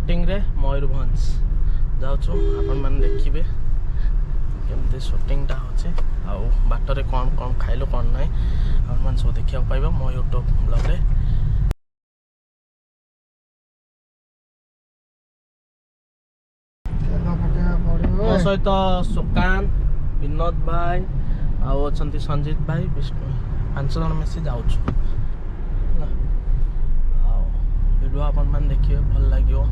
Shooting रे मयूरभंज जाऊँ आपण मैंने देखिए केमती शूटिंगटा होचे आउ बाटर कौन कौन खाइल कौन ना आपण मैंने सब देखा पाइबा मो यूट्यूब ब्लॉग रे। मो सहित सुकांत विनोद भाई आउ अच्छा संजीत भाई विष्णु 5 जन मिसी जाऊँ वीडियो आपण मैंने देखिए भल लगे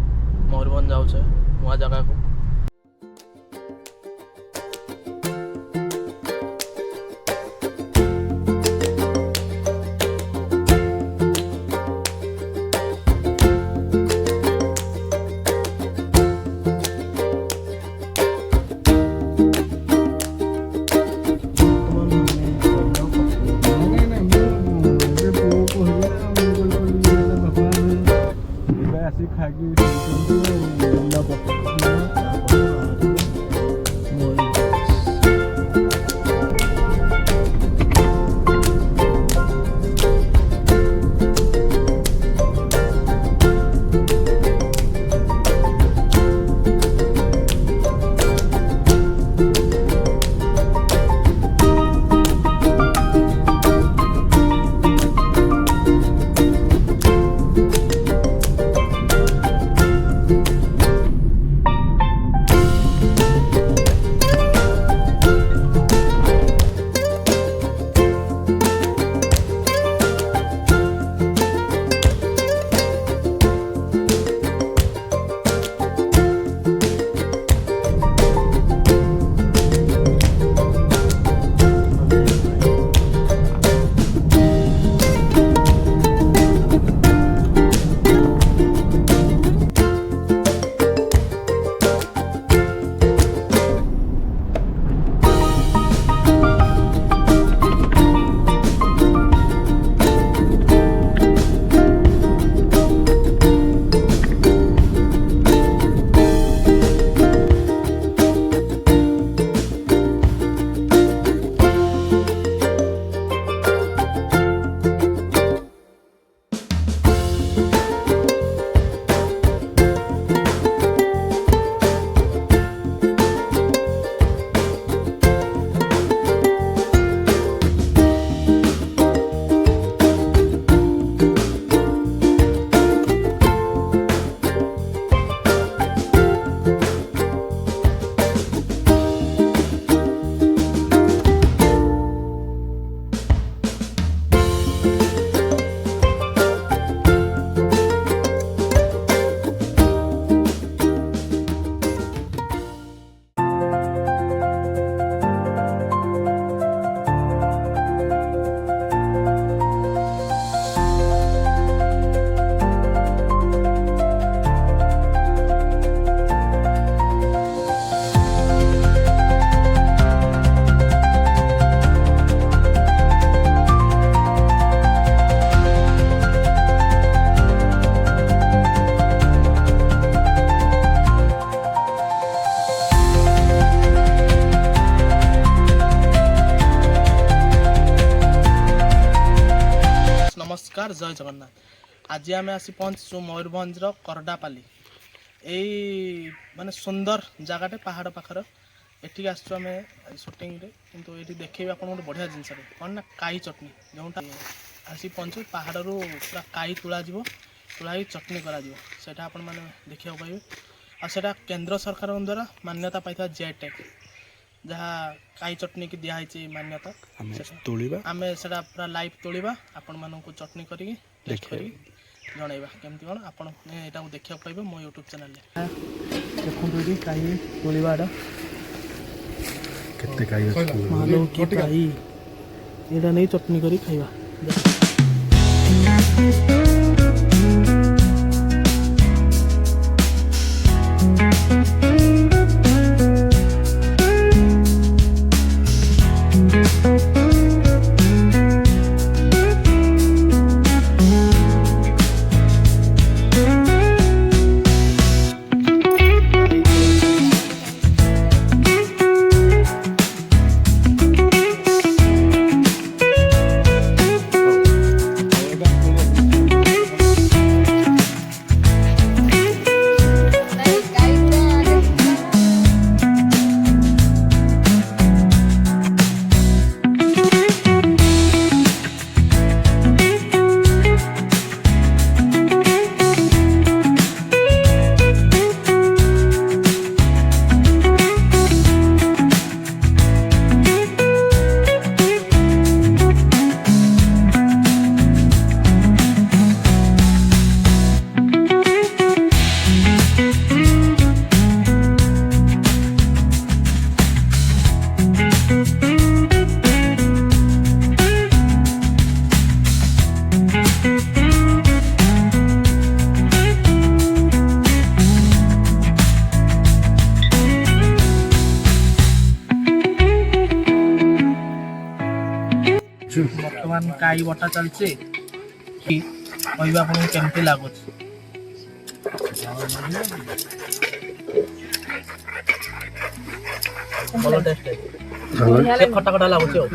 मयूरभंज जाऊे नुआ जगह को। नमस्कार जय जगन्नाथ। आज आम आसी पहुँचु मयूरभंज करडापाली यही माने सुंदर जगह पहाड़ पाखर एठी आसु आम शूटिंग रे किंतु ये देखिए आप गोटे बढ़िया जिनस कौन ना काई चटनी जोटा आसी पहुँचु पहाड़ रू पूरा काई तुला तुला चटनी करा आपण मैंने देखा पाइबे आटा केंद्र सरकार द्वारा मान्यता पाई जीआई टैग जहाँ काई चटनी की दिखाई मान्यता आम से पूरा लाइव तोड़ा आपण मानक चटनी करी टेस्ट करी जनइबा केमती कौन आप देखा पाइबे मो यूट्यूब चैनल देखो ये काई तोड़ाटा यहाँ नहीं चटनी करी खाइबा। ବର୍ତ୍ତମାନ କାଇ ବଟା ଚାଲିଛି କହିବା ଆପଣଙ୍କୁ କେମିତି ଲାଗୁଛି। ଭଲ ଟେଷ୍ଟ ଖଟା ଖଟା ଲାଗୁଛି ଆଉ।